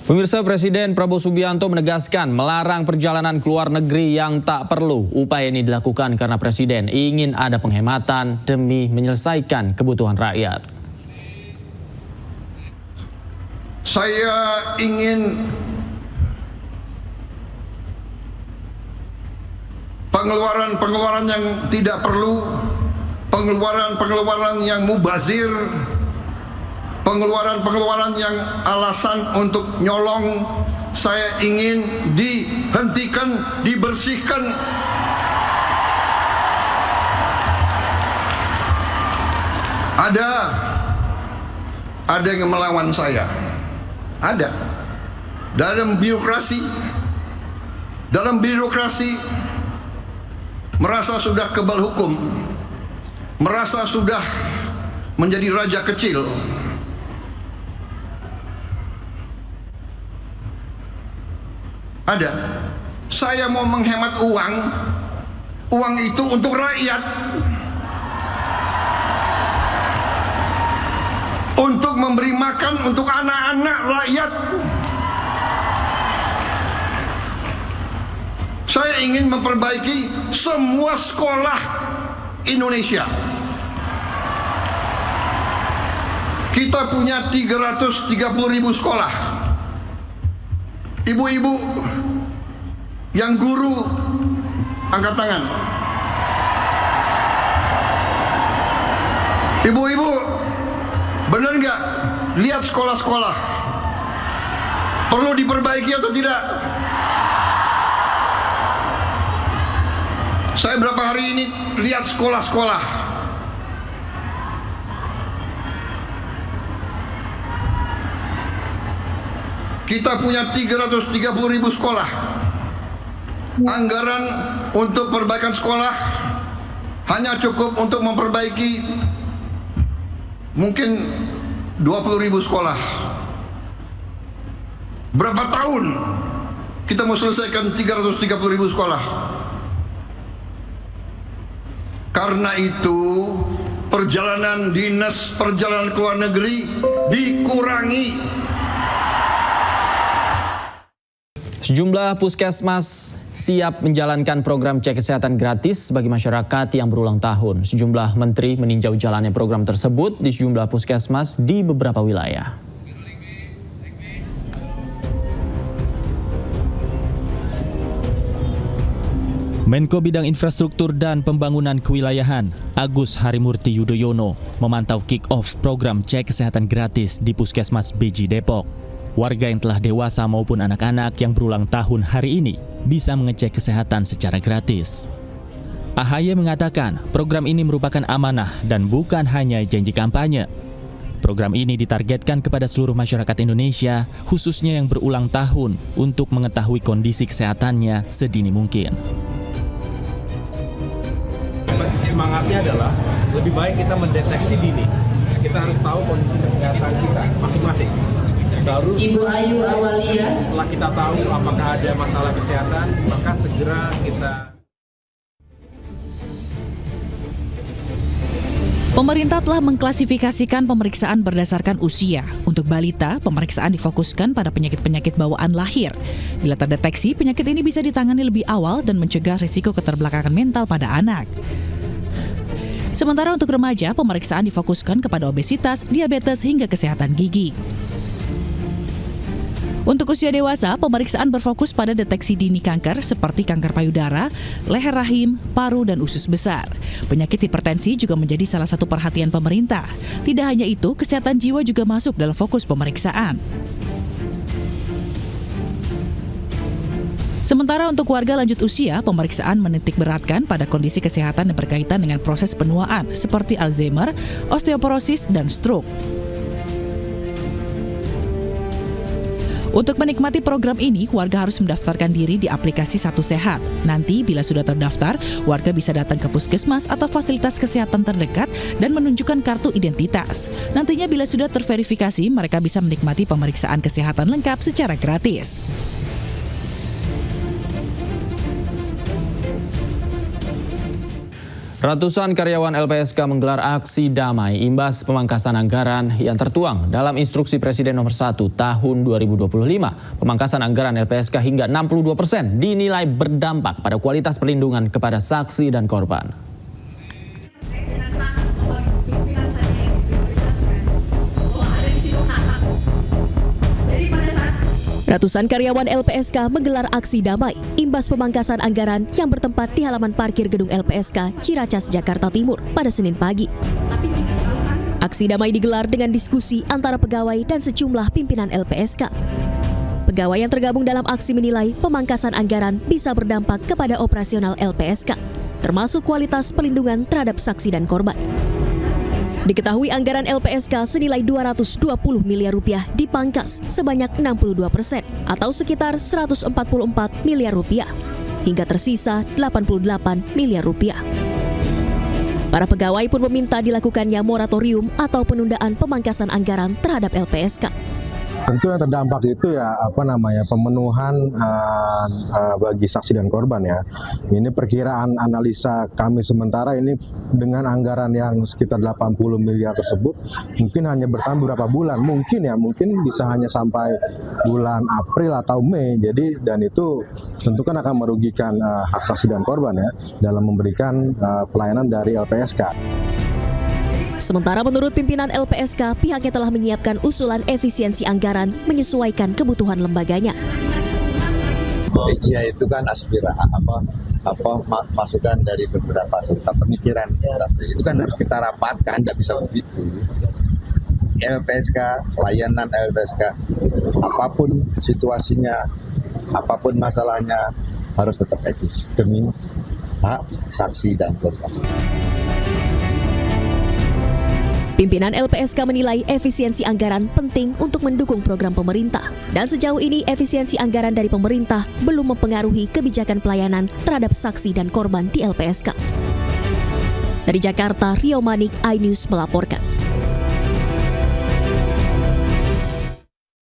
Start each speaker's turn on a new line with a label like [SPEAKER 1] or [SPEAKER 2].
[SPEAKER 1] Pemirsa, Presiden Prabowo Subianto menegaskan melarang perjalanan ke luar negeri yang tak perlu. Upaya ini dilakukan karena Presiden ingin ada penghematan demi menyelesaikan kebutuhan rakyat.
[SPEAKER 2] Saya ingin pengeluaran yang tidak perlu, pengeluaran yang mubazir, pengeluaran yang alasan untuk nyolong, saya ingin dihentikan, dibersihkan. Ada yang melawan saya. Ada. Dalam birokrasi merasa sudah kebal hukum, merasa sudah menjadi raja kecil. Ada. Saya mau menghemat uang itu untuk rakyat, untuk memberi makan untuk anak-anak rakyat. Saya ingin memperbaiki semua sekolah Indonesia. Kita punya 330.000 sekolah. Ibu-ibu yang guru, angkat tangan. Ibu-ibu, benar nggak? Lihat sekolah-sekolah, perlu diperbaiki atau tidak? Saya berapa hari ini lihat sekolah-sekolah. Kita punya 330.000 sekolah. Anggaran untuk perbaikan sekolah hanya cukup untuk memperbaiki mungkin 20.000 sekolah. Berapa tahun kita mau selesaikan 330.000 sekolah? Karena itu perjalanan dinas, perjalanan ke luar negeri dikurangi.
[SPEAKER 1] Sejumlah puskesmas siap menjalankan program cek kesehatan gratis bagi masyarakat yang berulang tahun. Sejumlah menteri meninjau jalannya program tersebut di sejumlah puskesmas di beberapa wilayah.
[SPEAKER 3] Menko Bidang Infrastruktur dan Pembangunan Kewilayahan, Agus Harimurti Yudhoyono, memantau kick-off program cek kesehatan gratis di Puskesmas Beji Depok. Warga yang telah dewasa maupun anak-anak yang berulang tahun hari ini bisa mengecek kesehatan secara gratis. AHY mengatakan program ini merupakan amanah dan bukan hanya janji kampanye. Program ini ditargetkan kepada seluruh masyarakat Indonesia, khususnya yang berulang tahun, untuk mengetahui kondisi kesehatannya sedini mungkin.
[SPEAKER 4] Semangatnya adalah lebih baik kita mendeteksi dini. Kita harus tahu kondisi kesehatan kita masing-masing. Baru
[SPEAKER 5] Ibu Ayu Awalia,
[SPEAKER 4] setelah kita tahu apakah ada masalah kesehatan, maka segera kita.
[SPEAKER 6] Pemerintah telah mengklasifikasikan pemeriksaan berdasarkan usia. Untuk balita, pemeriksaan difokuskan pada penyakit-penyakit bawaan lahir. Bila terdeteksi, penyakit ini bisa ditangani lebih awal dan mencegah risiko keterbelakangan mental pada anak. Sementara untuk remaja, pemeriksaan difokuskan kepada obesitas, diabetes, hingga kesehatan gigi. Untuk usia dewasa, pemeriksaan berfokus pada deteksi dini kanker seperti kanker payudara, leher rahim, paru, dan usus besar. Penyakit hipertensi juga menjadi salah satu perhatian pemerintah. Tidak hanya itu, kesehatan jiwa juga masuk dalam fokus pemeriksaan. Sementara untuk warga lanjut usia, pemeriksaan menitik beratkan pada kondisi kesehatan yang berkaitan dengan proses penuaan seperti Alzheimer, osteoporosis, dan stroke. Untuk menikmati program ini, warga harus mendaftarkan diri di aplikasi Satu Sehat. Nanti bila sudah terdaftar, warga bisa datang ke puskesmas atau fasilitas kesehatan terdekat dan menunjukkan kartu identitas. Nantinya bila sudah terverifikasi, mereka bisa menikmati pemeriksaan kesehatan lengkap secara gratis.
[SPEAKER 1] Ratusan karyawan LPSK menggelar aksi damai imbas pemangkasan anggaran yang tertuang dalam Instruksi Presiden Nomor 1 Tahun 2025. Pemangkasan anggaran LPSK hingga 62% dinilai berdampak pada kualitas perlindungan kepada saksi dan korban.
[SPEAKER 5] Ratusan karyawan LPSK menggelar aksi damai imbas pemangkasan anggaran yang bertempat di halaman parkir gedung LPSK Ciracas, Jakarta Timur pada Senin pagi. Aksi damai digelar dengan diskusi antara pegawai dan sejumlah pimpinan LPSK. Pegawai yang tergabung dalam aksi menilai pemangkasan anggaran bisa berdampak kepada operasional LPSK, termasuk kualitas perlindungan terhadap saksi dan korban. Diketahui anggaran LPSK senilai 220 miliar rupiah dipangkas sebanyak 62% atau sekitar 144 miliar rupiah hingga tersisa 88 miliar rupiah. Para pegawai pun meminta dilakukannya moratorium atau penundaan pemangkasan anggaran terhadap LPSK.
[SPEAKER 7] Tentu yang terdampak itu ya pemenuhan bagi saksi dan korban ya. Ini perkiraan analisa kami sementara ini dengan anggaran yang sekitar 80 miliar tersebut mungkin hanya bertahan beberapa bulan, mungkin bisa hanya sampai bulan April atau Mei. Jadi dan itu tentu kan akan merugikan hak saksi dan korban ya dalam memberikan pelayanan dari LPSK.
[SPEAKER 5] Sementara menurut pimpinan LPSK, pihaknya telah menyiapkan usulan efisiensi anggaran menyesuaikan kebutuhan lembaganya.
[SPEAKER 8] Ya itu kan masukan dari beberapa serta pemikiran. Itu kan harus kita rapatkan, tidak bisa begitu. LPSK, pelayanan LPSK, apapun situasinya, apapun masalahnya harus tetap eksis demi hak saksi dan korban.
[SPEAKER 5] Pimpinan LPSK menilai efisiensi anggaran penting untuk mendukung program pemerintah. Dan sejauh ini efisiensi anggaran dari pemerintah belum mempengaruhi kebijakan pelayanan terhadap saksi dan korban di LPSK. Dari Jakarta, Rio Manik, iNews melaporkan.